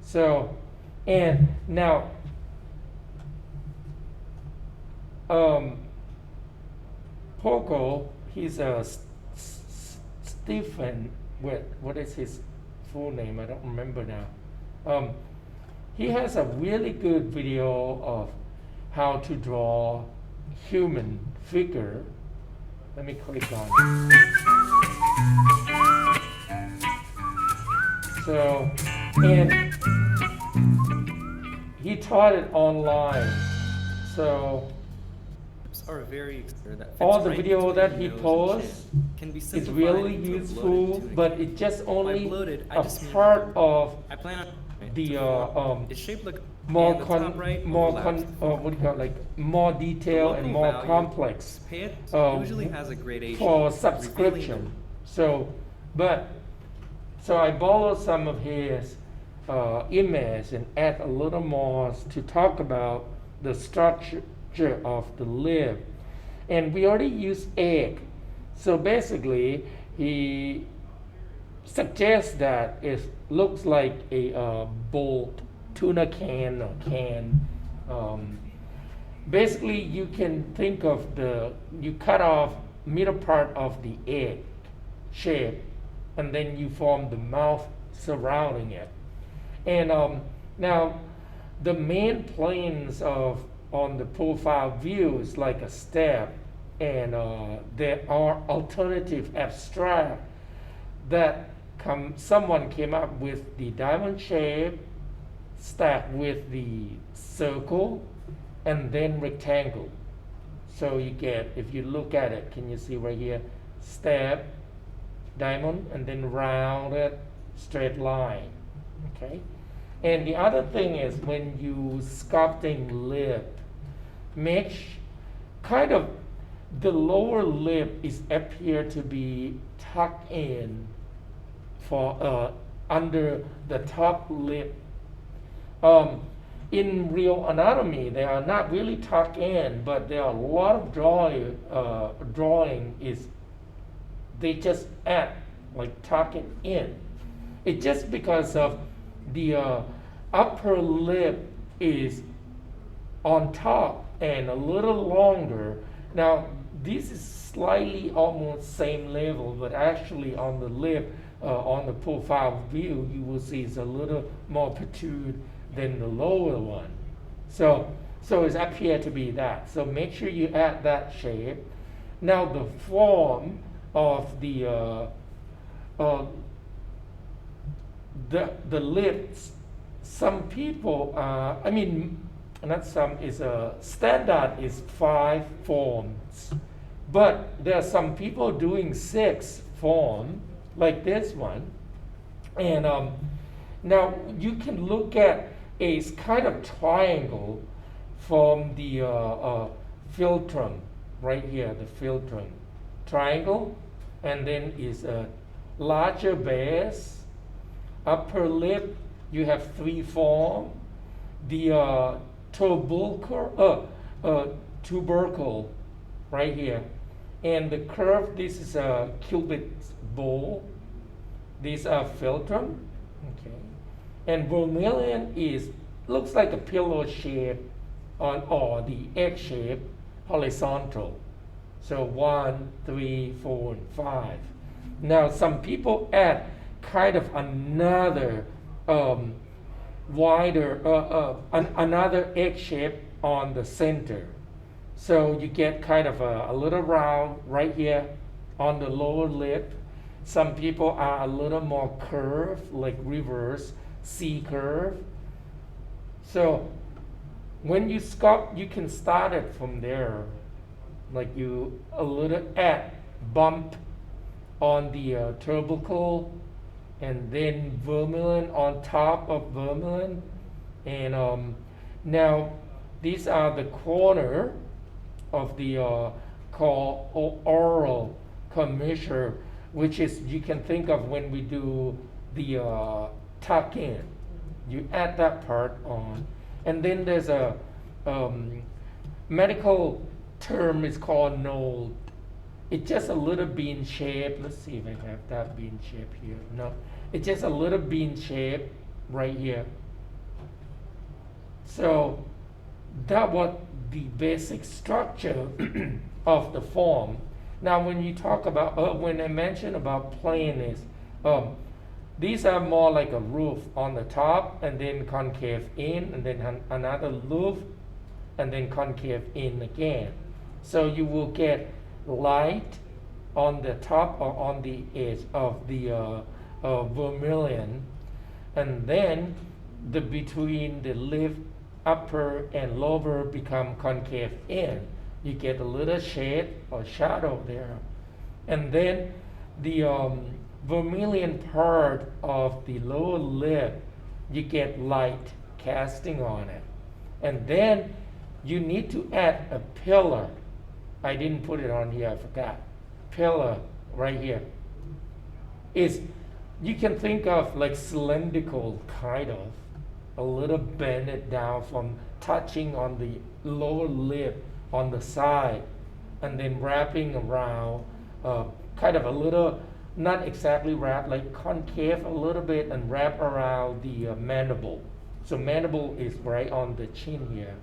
So, and now, Pogo, he's a Stephen, what is his full name? I don't remember now. He has a really good video of how to draw human figure. Let me click on it. So, and he taught it online. So are very that all the right video that he nose and posts can be is simplified really into a useful, bloated but tunic. it's just By only bloated, I a just mean part of I plan on the it's shaped like more and the top right what do you call it, like more detail and more value complex pay it um, usually has a gradation for subscription. So, so I borrowed some of his image and add a little more to talk about the structure of the lip. And we already use egg. So basically, he suggests that it looks like a bolt tuna can or can. Basically, you can think of you cut off middle part of the egg shape, and then you form the mouth surrounding it. And now, the main planes on the profile view is like a step, and there are alternative abstract that someone came up with the diamond shape stacked with the circle and then rectangle. So you get, if you look at it, can you see right here, step, diamond, and then rounded straight line. Okay. And the other thing is when you sculpting lip, kind of the lower lip is appear to be tucked in for under the top lip. In real anatomy, they are not really tucked in, but there are a lot of drawing is they just add like tuck it in. It's just because of the upper lip is on top and a little longer. Now this is slightly almost same level, but actually on the lip, on the profile view, you will see it's a little more protrude than the lower one. So it's up here to be that. So make sure you add that shape. Now the form of the lips, some people, I mean, not some, is a standard is 5 forms, but there are some people doing 6 form like this one. And now you can look at a kind of triangle from the philtrum right here, the philtrum triangle, and then is a larger base, upper lip. You have 3 form. The tubercle right here, and the curve. This is a cupid bowl. These are philtrum. Okay, and vermilion looks like a pillow shape or the egg shape horizontal. So 1, 3, 4, and 5. Now some people add kind of another wider, another egg shape on the center. So you get kind of a little round right here on the lower lip. Some people are a little more curved, like reverse C curve. So when you sculpt, you can start it from there. Like you a little add bump on the tubercle, and then vermilion on top of vermilion. And now these are the corner of the called oral commissure, which is, you can think of when we do the tuck in. You add that part on, and then there's a medical term is called node. It's just a little bean shape. Let's see if I have that bean shape here. No, it's just a little bean shape right here. So that was the basic structure of the form. Now, when you talk about, when I mention about plane these are more like a roof on the top, and then concave in, and then another roof, and then concave in again. So you will get light on the top or on the edge of the vermilion, and then the between the lip upper and lower become concave in. You get a little shade or shadow there, and then the vermilion part of the lower lip, you get light casting on it, and then you need to add a pillar. I didn't put it on here, I forgot. Pillar right here is, you can think of like cylindrical, kind of a little bend it down from touching on the lower lip on the side, and then wrapping around, kind of a little, not exactly wrap, like concave a little bit, and wrap around the mandible. So mandible is right on the chin here.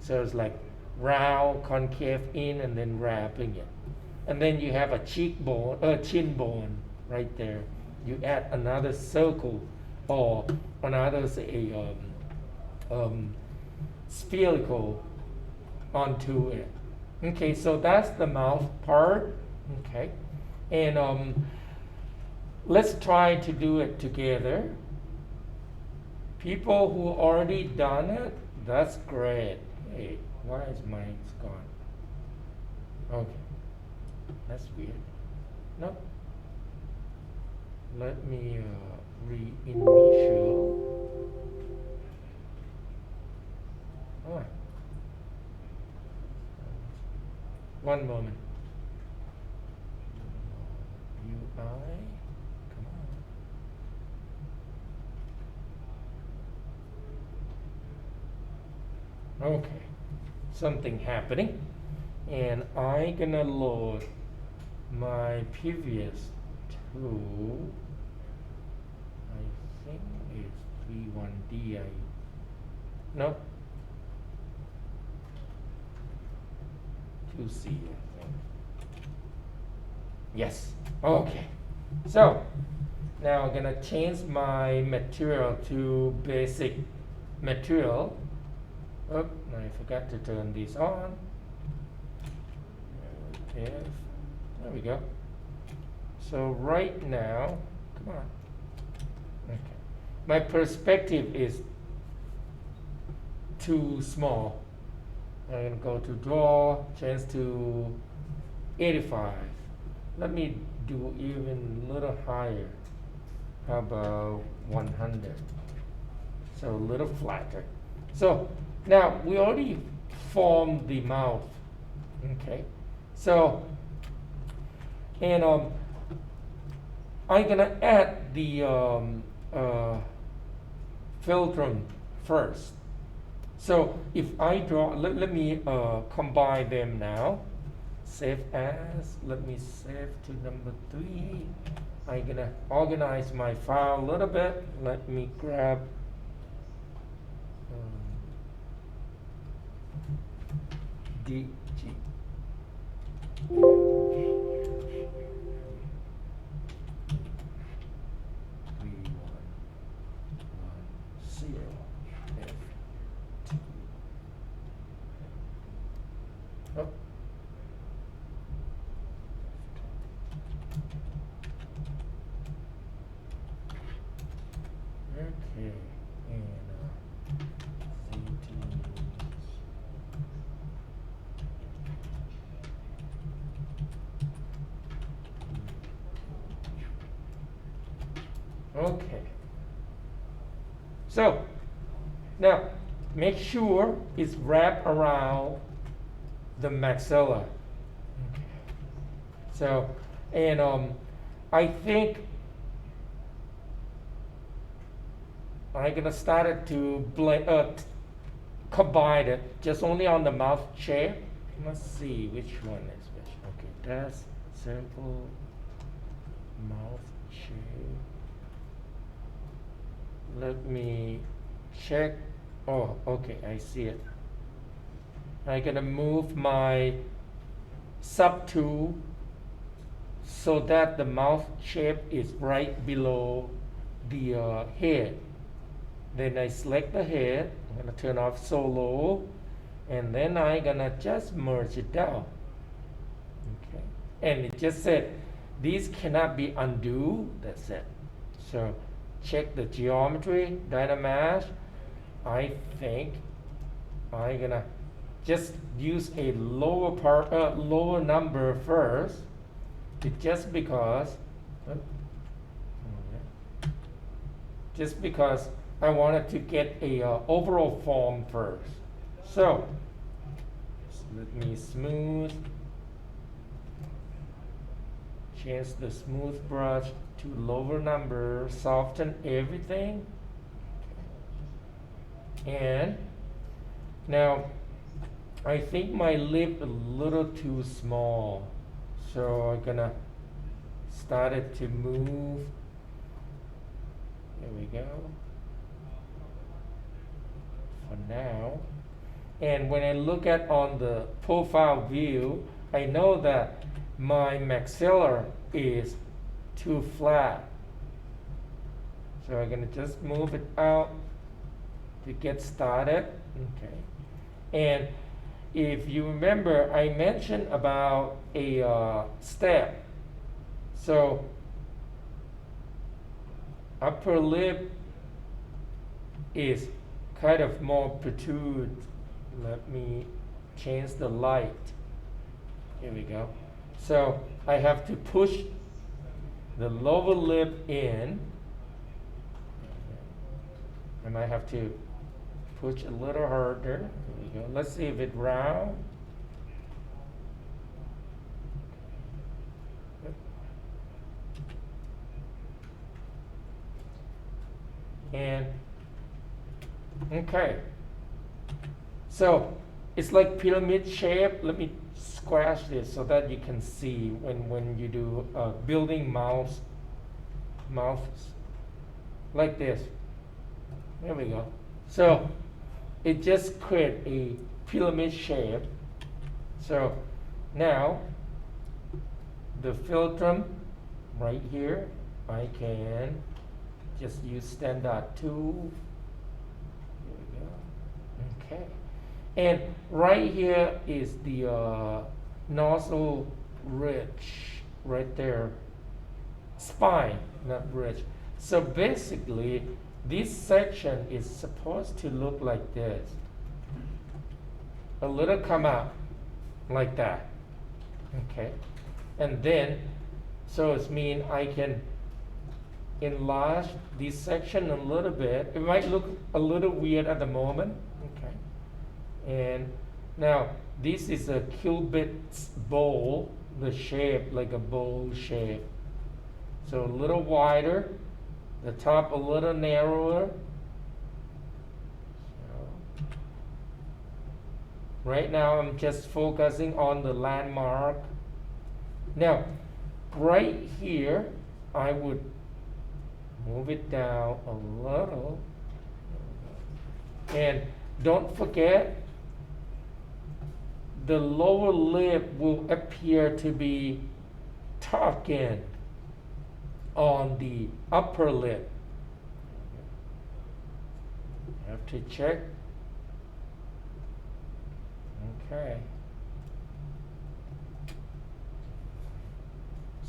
So it's like round, concave in, and then wrapping it. And then you have a cheekbone, chin bone right there. You add another circle or another, say, spherical onto it. Okay, so that's the mouth part. Okay, and let's try to do it together. People who already done it, that's great. Hey, why is mine gone? Okay, that's weird. No. Let me reinitial. Oh. One moment. UI, come on. Okay, something happening, and I'm gonna load my previous tool. I think it's 31D. No, 2C, I think. Yes. Okay. So now I'm gonna change my material to basic material. Oh, I forgot to turn this on. Okay. There we go. So right now, come on. Okay. My perspective is too small. I'm gonna go to draw, change to 85. Let me do even a little higher. How about 100? So a little flatter. So now we already formed the mouth. Okay. So, and I'm gonna add the filtrum first. So if I draw, let me combine them now. Save as, let me save to number 3. I'm gonna organize my file a little bit. Let me grab DG. Oh. Okay, and okay. So now make sure it's wrapped around the maxilla. Okay. So, and I think I'm gonna start it to blend, combine it just only on the mouth shape. Let's see which one is which. Okay, that's simple mouth shape. Let me check Oh, okay, I see it. I'm gonna move my sub tool so that the mouth shape is right below the head. Then I select the head. I'm gonna turn off solo, and then I'm gonna just merge it down. Okay, and it just said these cannot be undo. That's it. So check the geometry, Dynamesh. I think I'm gonna just use a lower number first, just because I wanted to get a overall form first. So let me smooth, change the smooth brush to lower number, soften everything. And now I think my lip a little too small, so I'm gonna start it to move. There we go. For now. And when I look at on the profile view, I know that my maxilla is too flat. So I'm gonna just move it out to get started. Okay. And if you remember, I mentioned about a step. So upper lip is kind of more protrude. Let me change the light. Here we go. So I have to push the lower lip in, and I have to push a little harder. Here we go. Let's see if it round. And okay, so it's like pyramid shape. Let me scratch this so that you can see when you do building mouths like this. There we go. So it just creates a pyramid shape. So now the filter right here, I can just use standard tool. Here we go. Okay. And right here is the nozzle ridge right there. Spine, not ridge. So basically, this section is supposed to look like this. A little come out like that. Okay. And then, so it means I can enlarge this section a little bit. It might look a little weird at the moment. Okay. And now this is a Cubit's bowl, the shape like a bowl shape. So a little wider, the top a little narrower. So right now I'm just focusing on the landmark. Now, right here, I would move it down a little. And don't forget, the lower lip will appear to be tucked in on the upper lip. You have to check. Okay.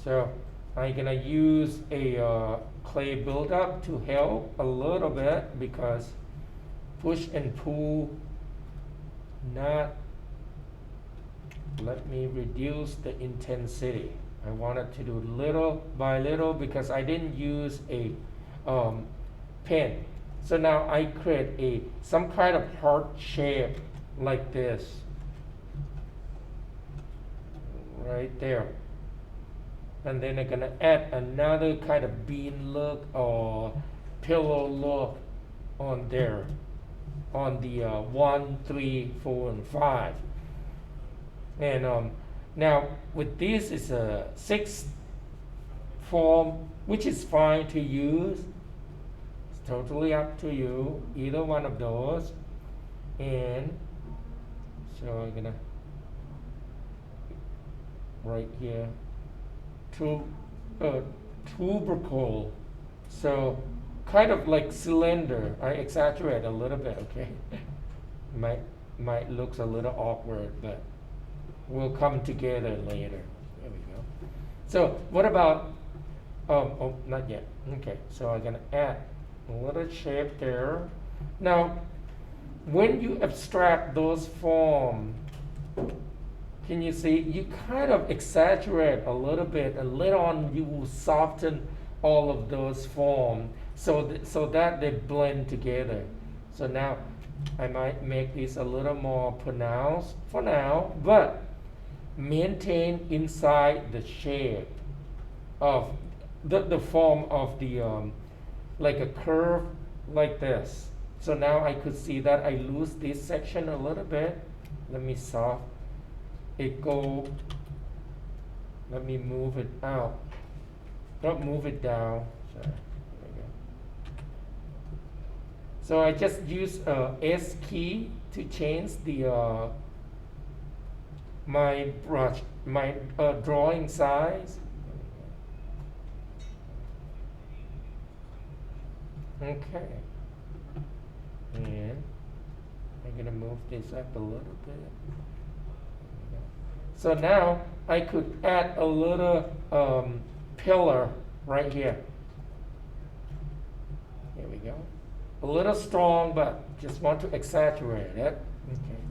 So I'm gonna use a clay buildup to help a little bit, because push and pull not. Let me reduce the intensity. I wanted to do little by little because I didn't use a pen. So now I create some kind of heart shape like this right there. And then I'm gonna add another kind of bean look or pillow look on there, on the 1, 3, 4, and 5. And now with this is a 6th form, which is fine to use. It's totally up to you, either one of those. And so I'm gonna right here tubercle, so kind of like cylinder. I exaggerate a little bit, okay? might looks a little awkward, but will come together later. There we go. So what about oh, not yet. Okay, so I'm gonna add a little shape there. Now when you abstract those forms, can you see, you kind of exaggerate a little bit, and later on you will soften all of those forms so that they blend together. So now I might make this a little more pronounced for now, but maintain inside the shape of the form of the like a curve like this. So now I could see that I lose this section a little bit. Let me soft it go. Let me move it out. Not move it down. Sorry. There we go. So I just use S key to change the my brush, my drawing size. Okay. And I'm gonna move this up a little bit. So now I could add a little pillar right here. Here we go. A little strong, but just want to exaggerate it. Okay.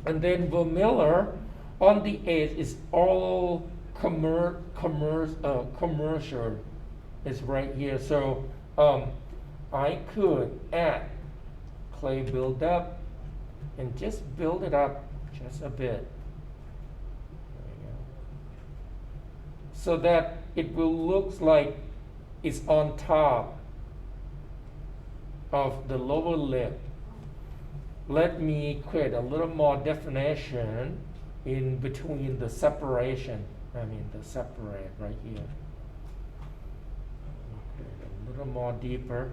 And then Vermiller on the edge is all commercial is right here. So I could add clay buildup and just build it up just a bit. There we go. So that it will look like it's on top of the lower lip. Let me create a little more definition in between the separation. I mean the separate right here. Create a little more deeper.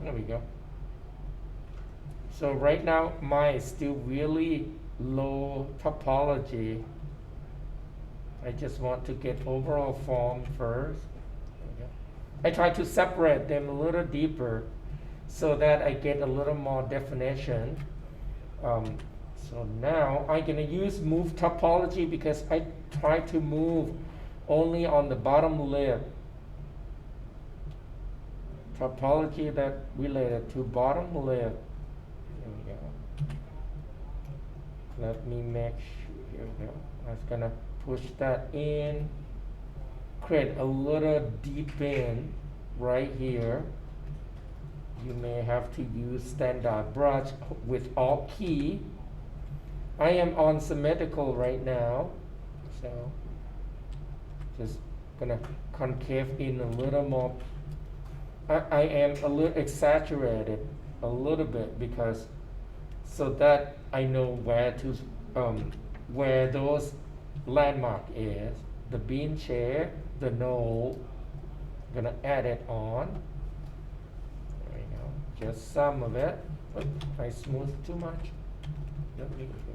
There we go. So right now mine is still really low topology. I just want to get overall form first. There we go. I try to separate them a little deeper so that I get a little more definition. So now I'm going to use move topology because I try to move only on the bottom lip. Topology that related to bottom lip. There we go. Let me make sure. Here we go. I was gonna push that in. Create a little deep bend right here. You may have to use standard brush with Alt key. I am on symmetrical right now, so just gonna concave in a little more. I am a little exaggerated a little bit because so that I know where to where those landmark is. The bean chair, the knoll. I'm gonna add it on. There we go. Just some of it. Oops, I smooth too much. Let me. Here we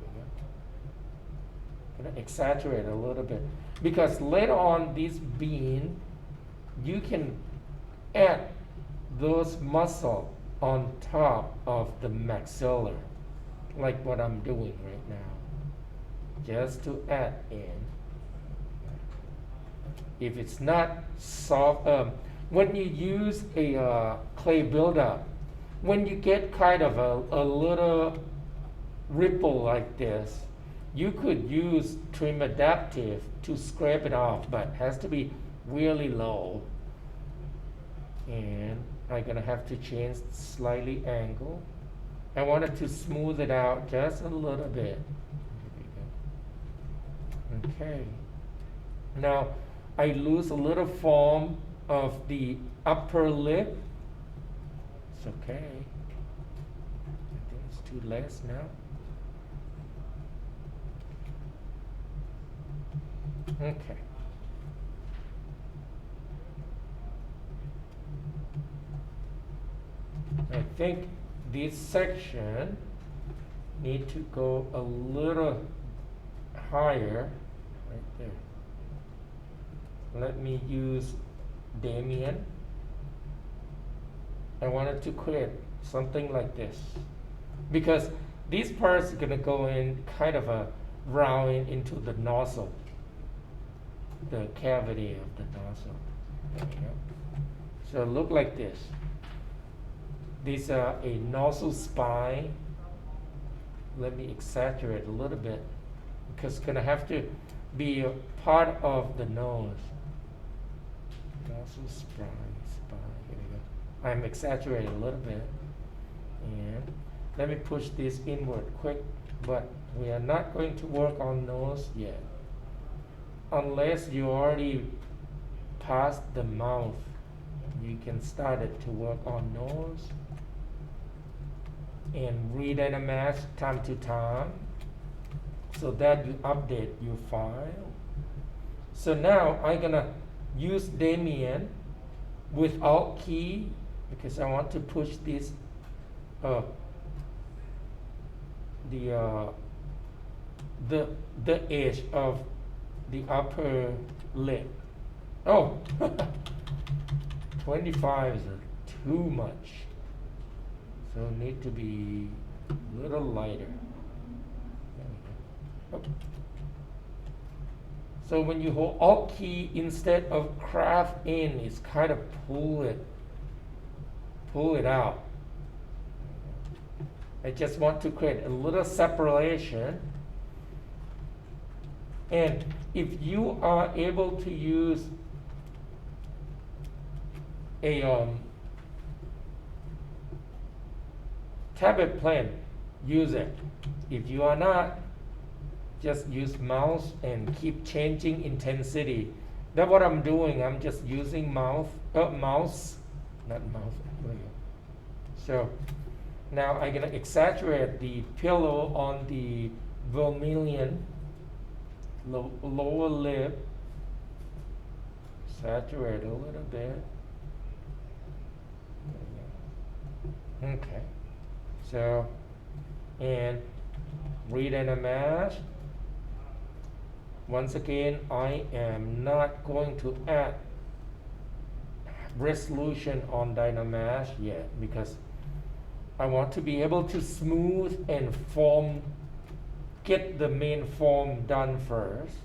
go. Gonna exaggerate a little bit because later on this bean, you can add those muscle on top of the maxilla, like what I'm doing right now, just to add in. If it's not soft, when you use a clay buildup, when you get kind of a little ripple like this, you could use trim adaptive to scrape it off, but it has to be really low. And I'm gonna have to change slightly angle. I wanted to smooth it out just a little bit. Okay. Now I lose a little form of the upper lip. It's okay. I think it's too less now. Okay. think this section need to go a little higher, right there. Let me use Damien. I wanted to create something like this because these parts are gonna go in kind of a round into the nozzle, the cavity of the nozzle. There we go. So look like this. These are a nozzle spine. Let me exaggerate a little bit because it's gonna have to be a part of the nose. Nozzle spine. Here we go. I'm exaggerating a little bit, and let me push this inward quick. But we are not going to work on nose yet, unless you already passed the mouth. You can start it to work on nose and redynamize time to time so that you update your file. So now I'm gonna use Damien with Alt key because I want to push this the edge of the upper lip. Oh, 25 is too much. So need to be a little lighter. There we go. Oh. So when you hold Alt key instead of craft in, it's kind of pull it out. I just want to create a little separation. And if you are able to use a tablet plan, use it. If you are not, just use mouse and keep changing intensity. That's what I'm doing. I'm just using mouse, not mouse. So now I'm gonna exaggerate the pillow on the vermilion lower lip. Saturate a little bit. Okay. So, and redynamize. Once again, I am not going to add resolution on Dynamash yet because I want to be able to smooth and form, get the main form done first.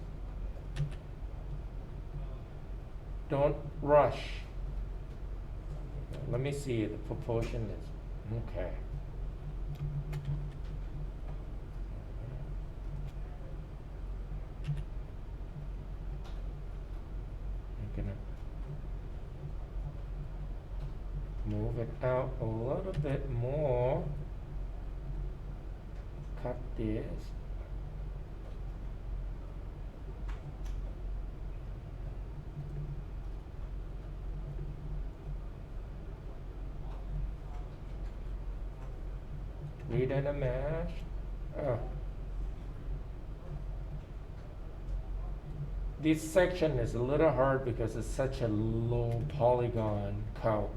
Don't rush. Let me see, the proportion is, okay. I'm gonna move it out a little bit more. Cut this. Redynamize. Oh. This section is a little hard because it's such a low polygon count.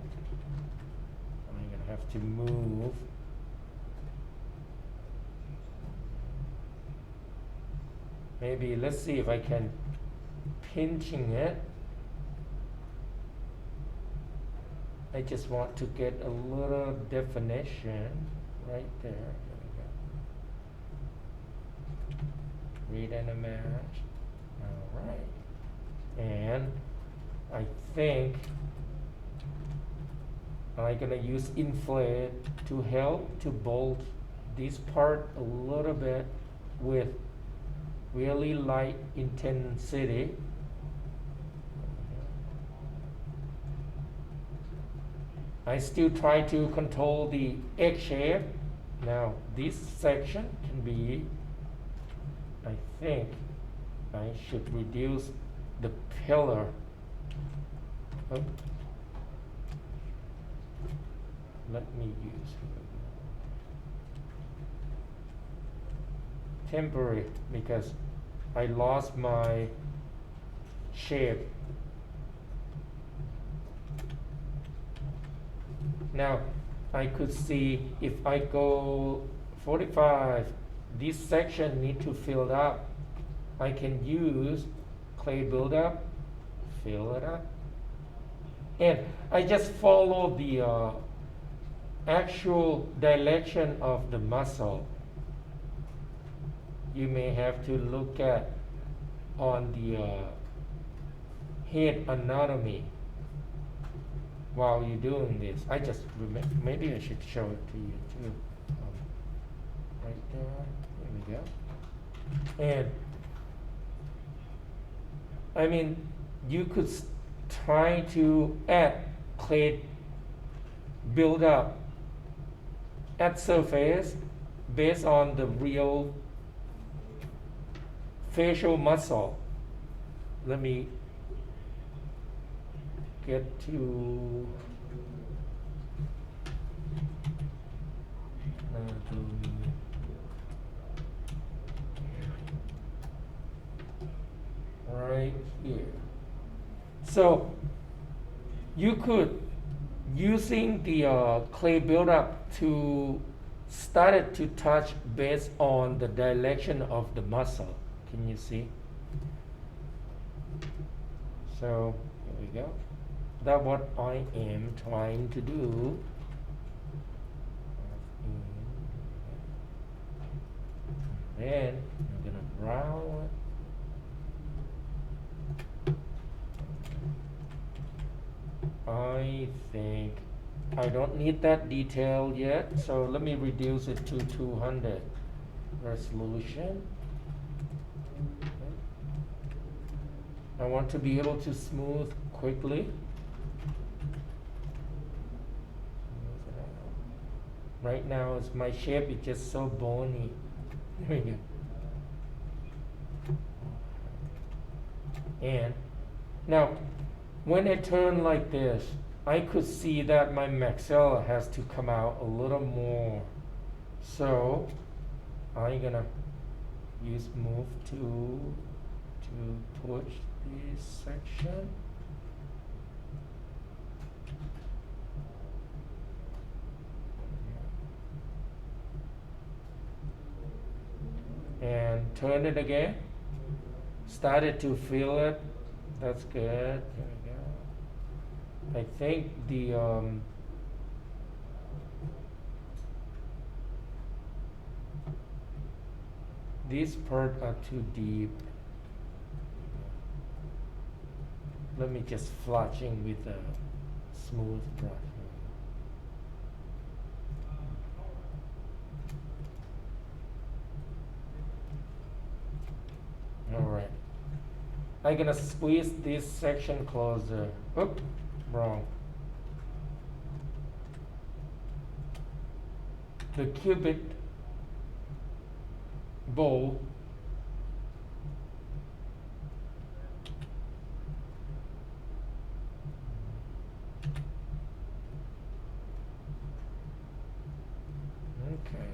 I'm gonna have to move. Maybe let's see if I can pinching it. I just want to get a little definition right there. There we go. Redynamize. All right. And I think I'm gonna use inflate to help to bolt this part a little bit with really light intensity. I still try to control the egg shape. Now this section can be, I think I should reduce the pillar. Oh. Let me use temporary because I lost my shape. Now I could see if I go 45, this section need to fill up. I can use clay buildup, fill it up. And I just follow the actual direction of the muscle. You may have to look at on the head anatomy while you're doing this. I just remember, maybe I should show it to you too. Right there, there we go. And I mean, you could try to add clay build up at surface based on the real facial muscle. Let me get to right here. So you could using the clay buildup to start it to touch based on the direction of the muscle. Can you see? So here we go. That's what I am trying to do. Then I'm gonna round it. I think I don't need that detail yet, so let me reduce it to 200 resolution. I want to be able to smooth quickly. Right now, my shape is just so bony. There we go. And now, when I turn like this, I could see that my maxilla has to come out a little more. So I'm gonna use move to push this section. And turn it again. Started to feel it. That's good. There we go. I think the these parts are too deep. Let me just flushing with a smooth brush. Alright. I'm gonna squeeze this section closer. Oop, wrong. The cubic bowl okay.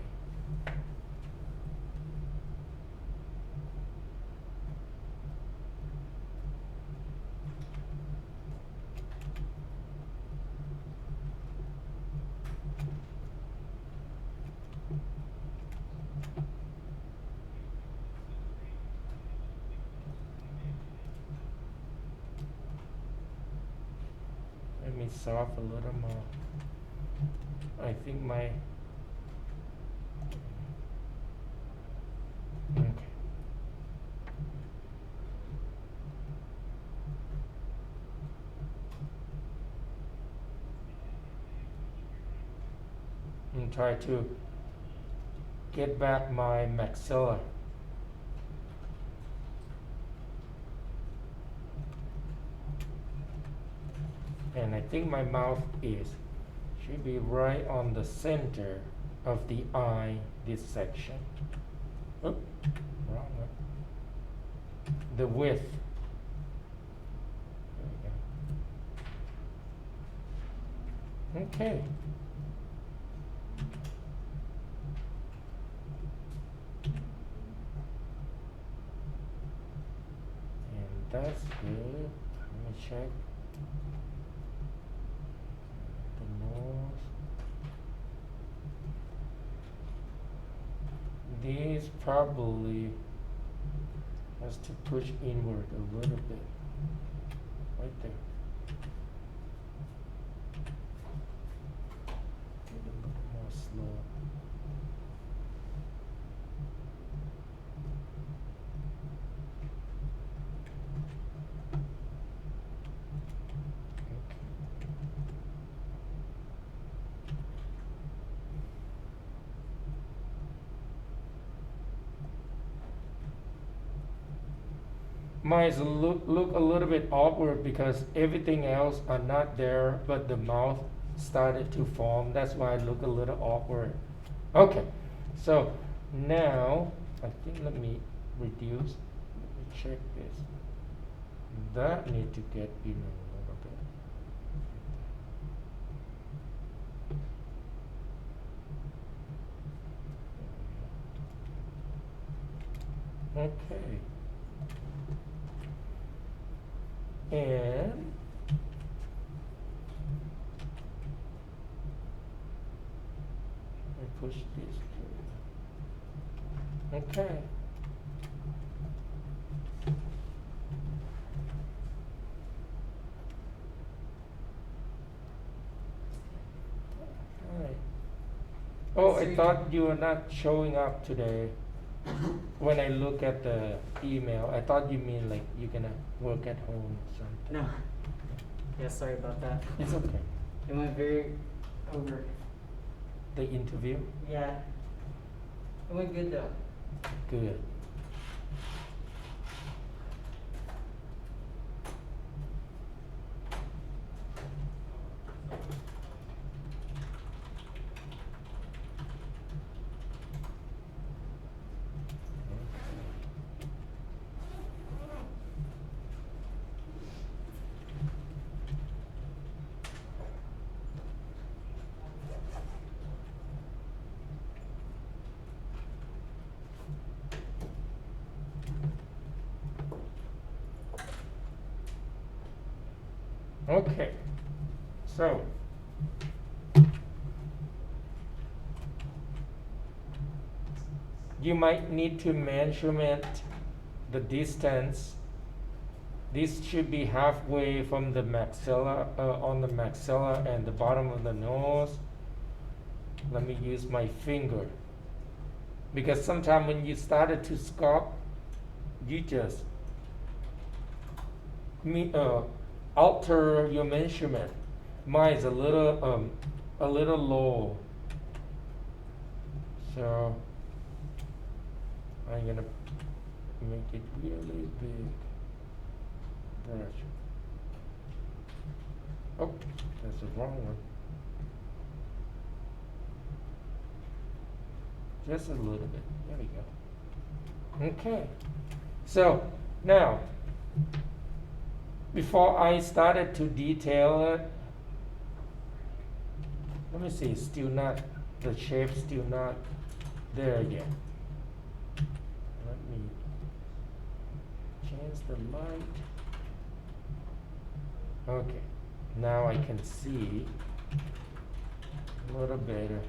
Let me soft a little more. I think my okay. And try to get back my maxilla. And I think my mouth should be right on the center of the eye, this section. Oop, wrong one. The width. There we go. Okay. And that's good. Let me check. The nose. This probably has to push inward a little bit. Right there. Get a little more slow. Might look a little bit awkward because everything else are not there, but the mouth started to form. That's why it look a little awkward. Okay, so now I think let me reduce. Let me check this. That need to get in a little bit. Okay. And I push this through. Okay. Alright. Oh, I thought you were not showing up today. When I look at the email, I thought you mean like you're gonna work at home or something. No. Yeah, sorry about that. It's okay. It went very over. The interview? Yeah. It went good though. Good. Okay, so you might need to measurement the distance. This should be halfway from the maxilla, on the maxilla and the bottom of the nose. Let me use my finger. Because sometimes when you started to sculpt, you just alter your measurement. Mine is a little low. So I'm gonna make it really big. Brush. Oh, that's the wrong one. Just a little bit. There we go. Okay. So now, before I started to detail it, let me see, still not, the shape's still not there yet. Let me change the light. Okay, now I can see a little better.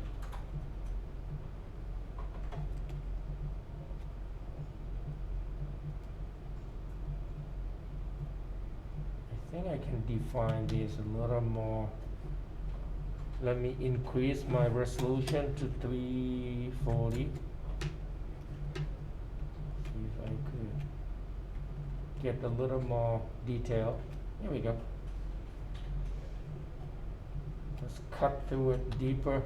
I think I can define this a little more. Let me increase my resolution to 340. See if I could get a little more detail. Here we go. Let's cut through it deeper.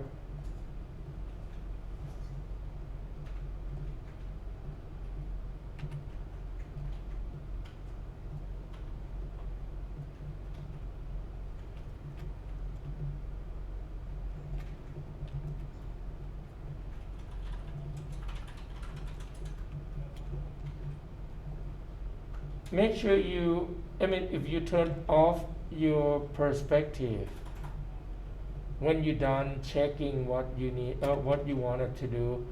Make sure if you turn off your perspective, when you're done checking what you need, what you wanted to do,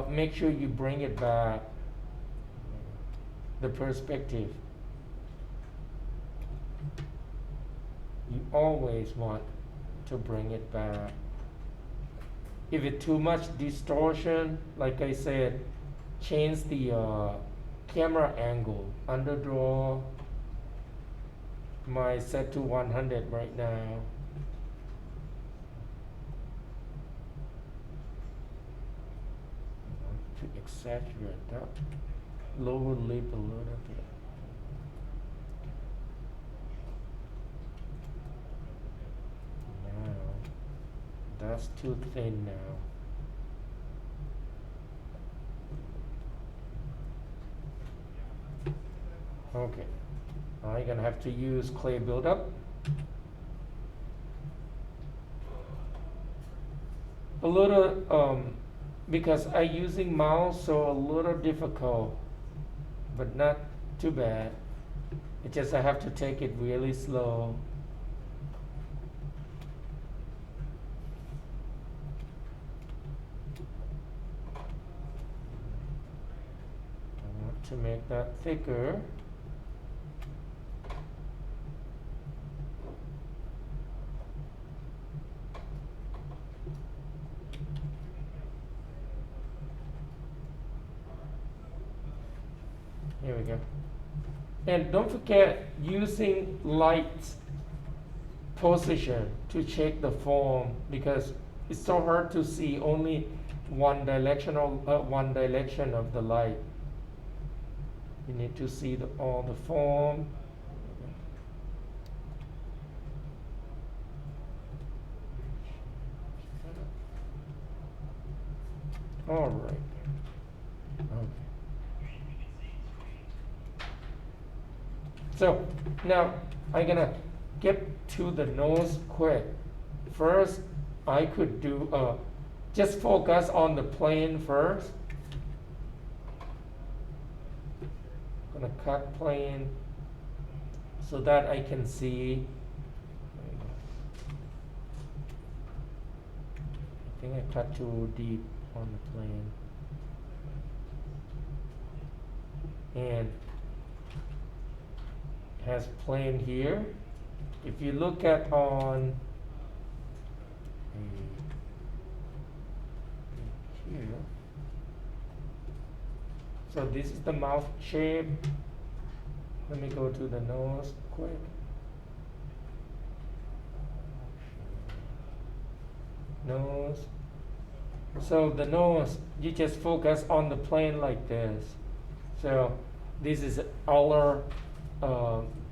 make sure you bring it back, the perspective. You always want to bring it back. If it's too much distortion, like I said, change the camera angle. Underdraw my set to 100 right now. To exaggerate that, lower lip a little bit. Now, that's too thin now. Okay, I'm gonna have to use clay buildup. A little, because I'm using mouse, so a little difficult, but not too bad. It's just I have to take it really slow. I want to make that thicker. Here we go. And don't forget using light position to check the form, because it's so hard to see only one direction of the light. You need to see all the form. All right. Okay. So now I'm gonna get to the nose quick. First, I could do just focus on the plane first. Gonna cut plane so that I can see. I think I cut too deep on the plane. And has plane here. If you look at on here, so this is the mouth shape. Let me go to the nose quick. Nose. So the nose, you just focus on the plane like this. So this is our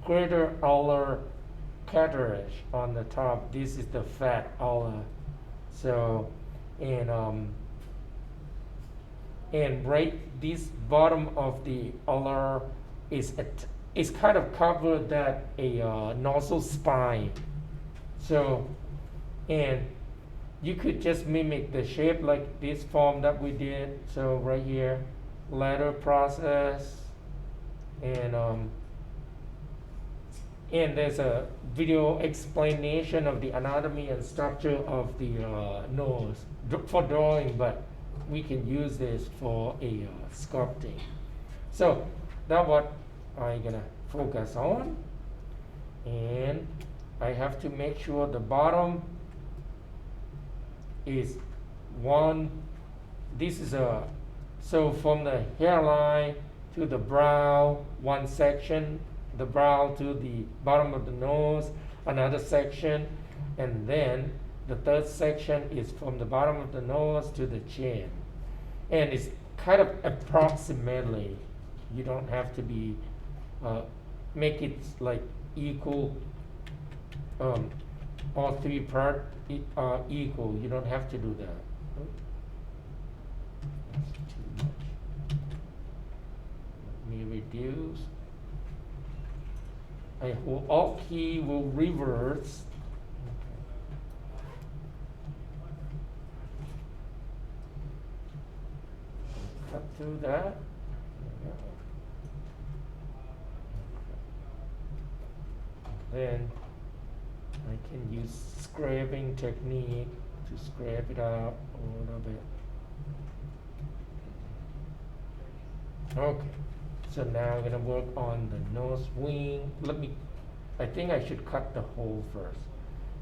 greater alar cartilage on the top. This is the fat alar. So and right this bottom of the alar is kind of covered that a nozzle spine. So and you could just mimic the shape like this form that we did. So right here, ladder process, and there's a video explanation of the anatomy and structure of the nose for drawing, but we can use this for a sculpting. So that's what I'm gonna focus on, and I have to make sure the bottom is one. This is so from the hairline to the brow, one section, the brow to the bottom of the nose, another section, and then the third section is from the bottom of the nose to the chin. And it's kind of approximately, you don't have to be make it like equal, all three parts are equal. You don't have to do that. That's too much. Let me reduce. I hold Alt key will reverse. Cut through that. Then I can use scraping technique to scrape it out a little bit. Okay, so now I'm gonna work on the nose wing. I think I should cut the hole first.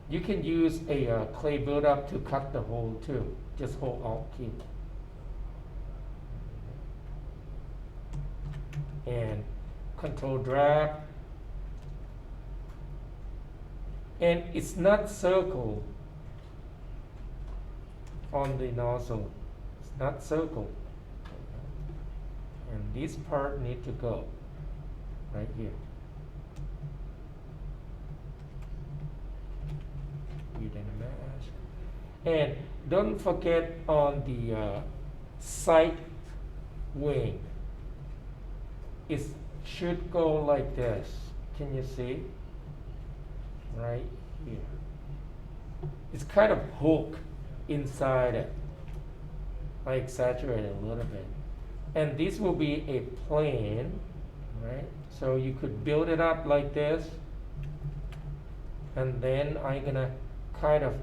You can use a clay buildup to cut the hole too. Just hold Alt key. and control drag. And it's not circle on the nozzle. It's not circle. And this part need to go right here. Hidden mesh. And don't forget on the side wing, it should go like this. Can you see? Right here. It's kind of hooked inside it. I exaggerated a little bit. And this will be a plane, right? So you could build it up like this. And then I'm gonna kind of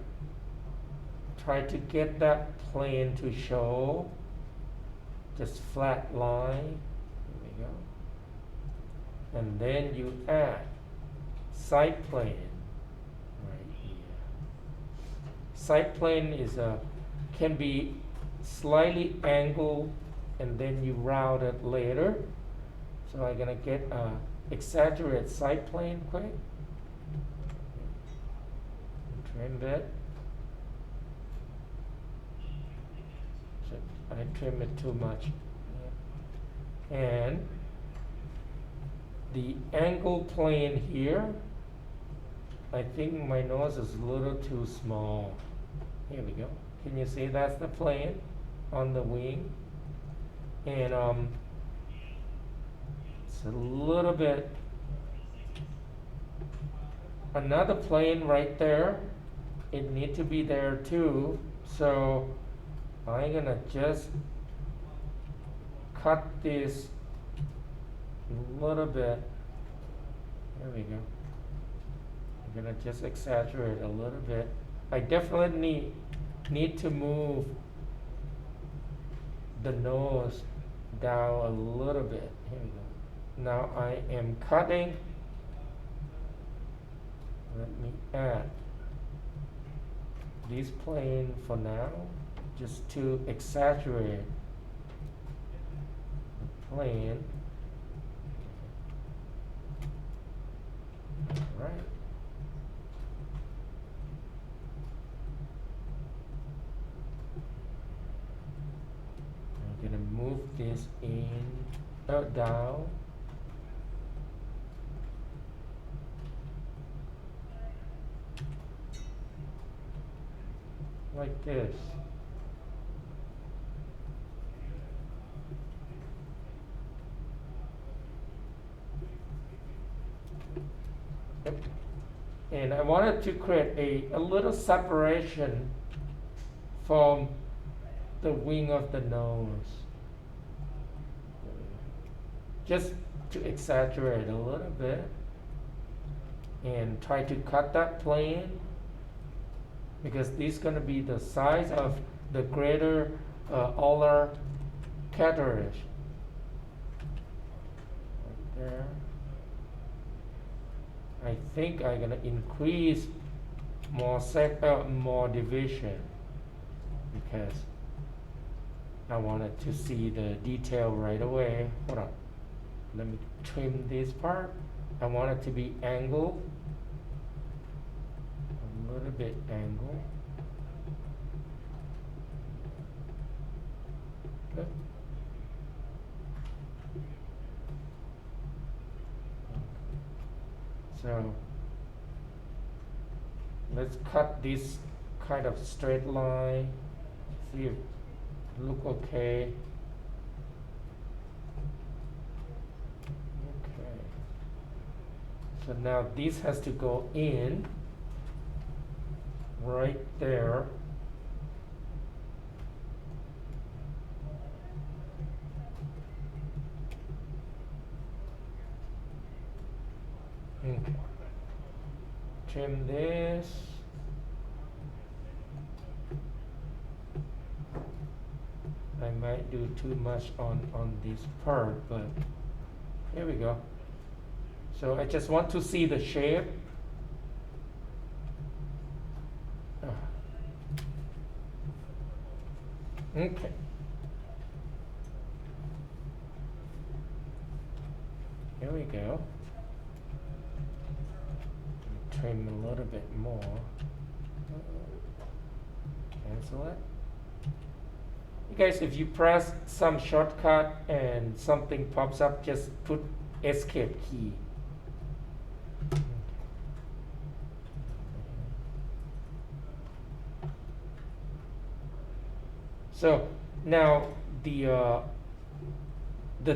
try to get that plane to show just flat line. Here we go. And then you add side plane right here. Side plane is can be slightly angled and then you round it later. So I'm gonna get a exaggerate side plane quick. Trim it. So I trim it too much. Yeah. And the angle plane here, I think my nose is a little too small. Here we go. Can you see that's the plane on the wing? And it's a little bit, another plane right there, it need to be there too. So I'm gonna just cut this a little bit. There we go. I'm gonna just exaggerate a little bit. I definitely need to move the nose down a little bit. Here we go. Now I am cutting. Let me add this plane for now, just to exaggerate the plane. All right. I'm gonna move this in, down. Like this. Yep. And I wanted to create a little separation from the wing of the nose. Just to exaggerate a little bit. And try to cut that plane, because this is going to be the size of the greater ulnar cartilage. Right there. I think I'm going to increase more division, because I wanted to see the detail right away. Hold on. Let me trim this part. I want it to be angled. A little bit angled. Good. So let's cut this kind of straight line. See if it look okay. Okay. So now this has to go in right there. Okay. Trim this. I might do too much on this part, but here we go. So I just want to see the shape. Okay. Here we go. Trim a little bit more. Cancel it. You guys, if you press some shortcut and something pops up, just put escape key. So now the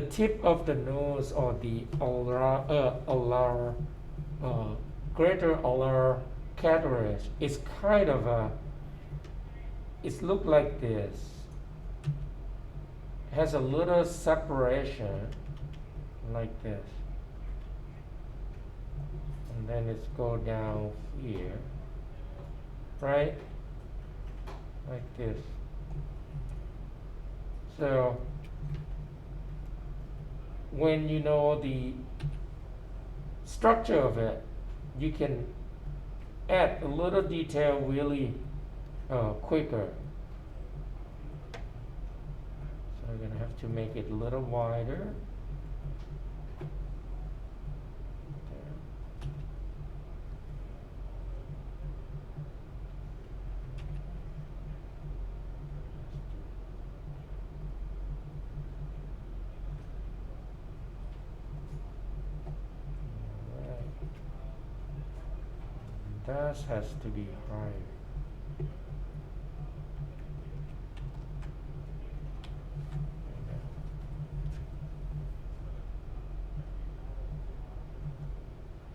tip of the nose, or the greater alar cartilage, is kind of it looks like this. It has a little separation like this, and then it's go down here, right? Like this. So when you know the structure of it, you can add a little detail really quicker. So I'm gonna have to make it a little wider. That has to be higher.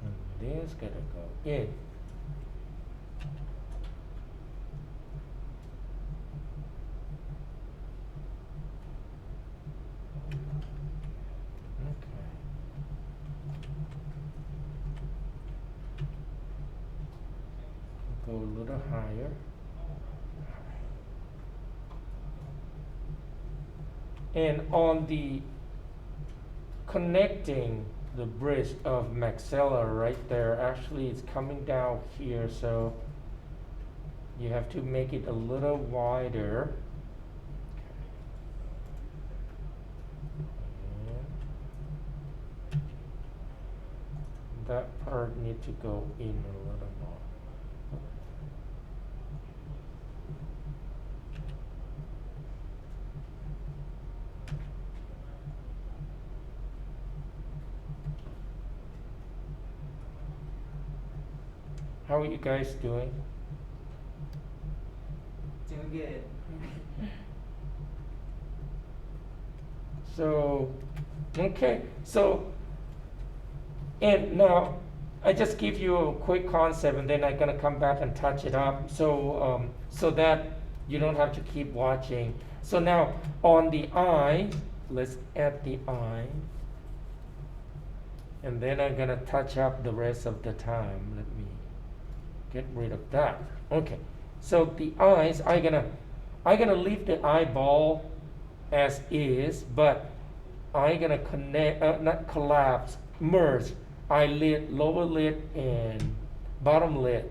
And this gotta go in. Go a little higher. And on the connecting the bridge of maxilla right there, actually it's coming down here, so you have to make it a little wider. And that part needs to go in a little more. How are you guys doing? Doing good. So, okay, so, and now I just give you a quick concept, and then I'm gonna come back and touch it up, so so that you don't have to keep watching. So now on the eye, let's add the eye, and then I'm gonna touch up the rest of the time. Let me get rid of that. Okay, so the eyes, I'm gonna leave the eyeball as is, but I'm gonna connect, not collapse, merge eyelid, lower lid, and bottom lid.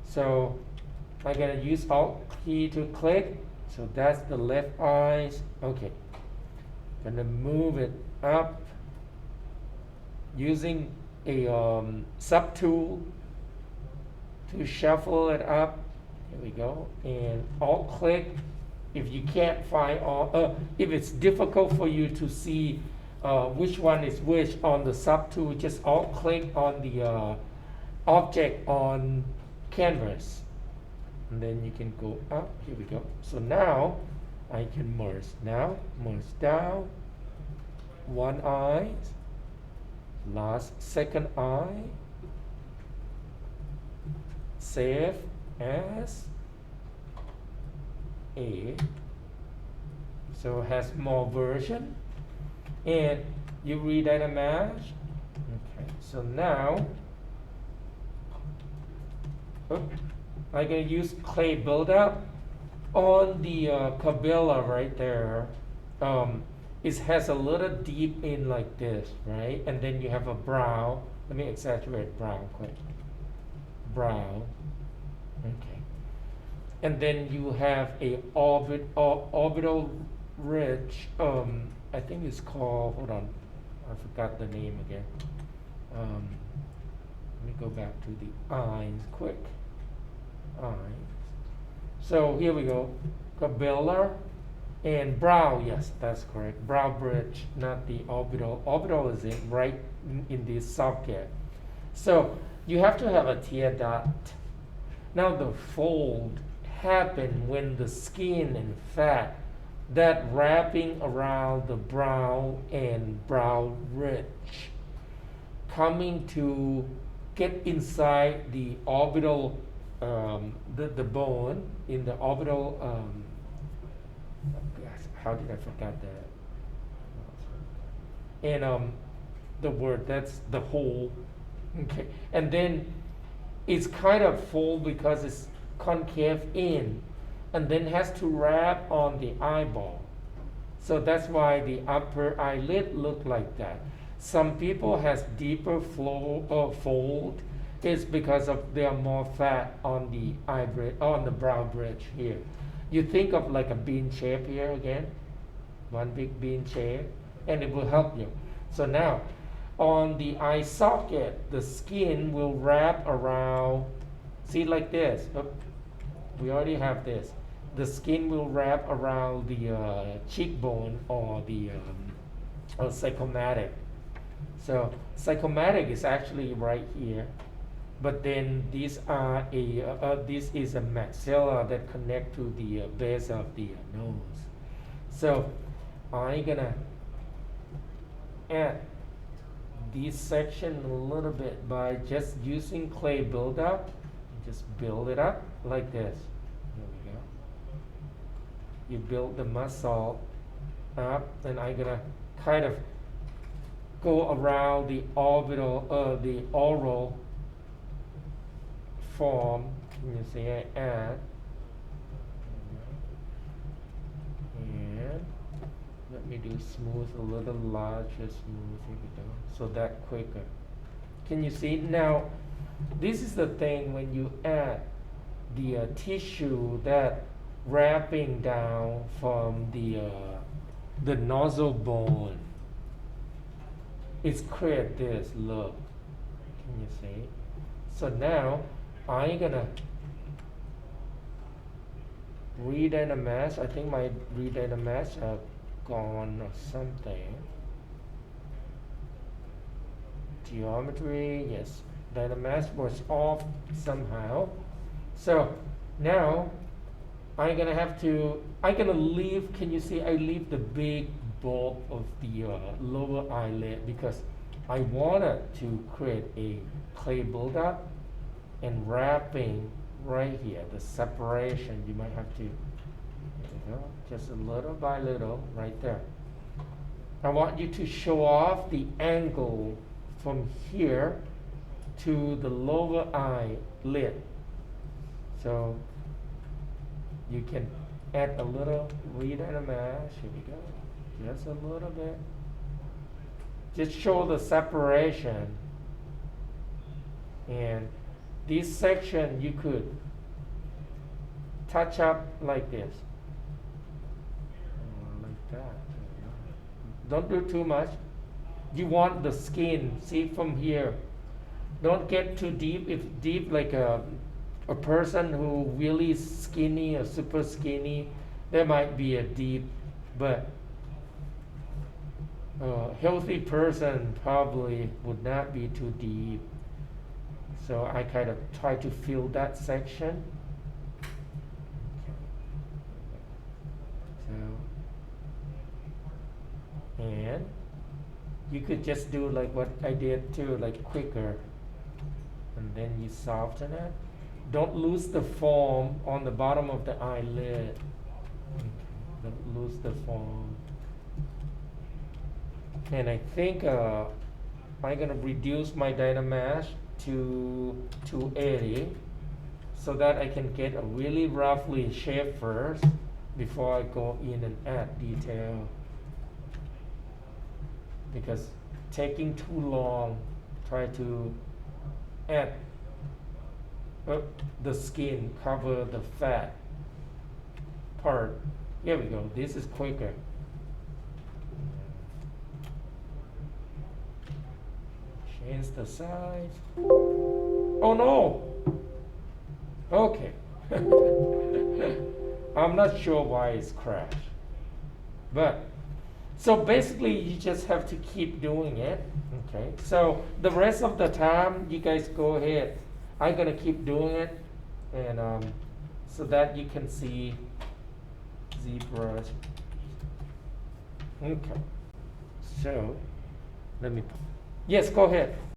So I'm gonna use Alt key to click. So that's the left eyes. Okay, gonna move it up using a subtool to shuffle it up. Here we go. And Alt click. If you can't find all, if it's difficult for you to see which one is which on the subtool, just Alt click on the object on canvas, and then you can go up. Here we go. So now I can merge. Now merge down. One eye, second eye. Save as A. So it has more version, and you read that image. Okay, so now I'm gonna use clay buildup on the cabella right there. It has a little deep in like this, right? And then you have a brow. Let me exaggerate brow quick. Brow. Okay. And then you have a orbital ridge. I think it's called, hold on. I forgot the name again. Let me go back to the eyes quick. Eyes. So here we go. Cabellar and brow. Yes, that's correct. Brow bridge, not the orbital. Orbital is right in this socket. So you have to have a tear duct. Now the fold happen when the skin and fat that wrapping around the brow and brow ridge coming to get inside the orbital, the bone in the orbital. How did I forget that? And the word, that's the hole. Okay, and then it's kind of full because it's concave in, and then has to wrap on the eyeball. So that's why the upper eyelid look like that. Some people has deeper fold. It's because of there are more fat on the on the brow bridge here. You think of like a bean shape here again, one big bean shape, and it will help you. So now, on the eye socket, the skin will wrap around, see like this. Oh, we already have this. The skin will wrap around the cheekbone or the psychomatic. So psychomatic is actually right here, but then these are this is a maxilla that connect to the base of the nose. So I'm gonna add this section a little bit by just using clay buildup. Just build it up like this. Here we go. You build the muscle up, and I'm gonna kind of go around the orbital, the oral form. You see, I add, and let me do smooth, a little larger smooth. Here we go. So that quicker. Can you see now? This is the thing when you add the tissue that wrapping down from the nozzle bone. It's create this look. Can you see? So now I'm gonna redynamesh. I think my redynamesh have gone or something. Geometry, yes. Dynamesh was off somehow. So now I'm gonna leave, can you see, I leave the big bulb of the lower eyelid because I wanted to create a clay buildup and wrapping right here, the separation. You might have to, there you go, just a little by little right there. I want you to show off the angle from here to the lower eyelid. So you can add a little redynamesh. Here we go. Just a little bit. Just show the separation. And this section you could touch up like this. Like that. Don't do too much. You want the skin, see from here. Don't get too deep. If deep like a person who really skinny or super skinny, there might be a deep, but a healthy person probably would not be too deep. So I kind of try to fill that section. So, and you could just do like what I did too, like quicker. And then you soften it. Don't lose the form on the bottom of the eyelid. Don't lose the form. And I think I'm gonna reduce my Dynamesh to 280 so that I can get a really roughly shape first before I go in and add detail. Because taking too long, try to add the skin, cover the fat part. Here we go. This is quicker. Change the size. Oh no! Okay. I'm not sure why it's crashed. But, so basically you just have to keep doing it. Okay, so the rest of the time you guys go ahead. I'm gonna keep doing it, and so that you can see zebras. Okay, so let me, yes, go ahead.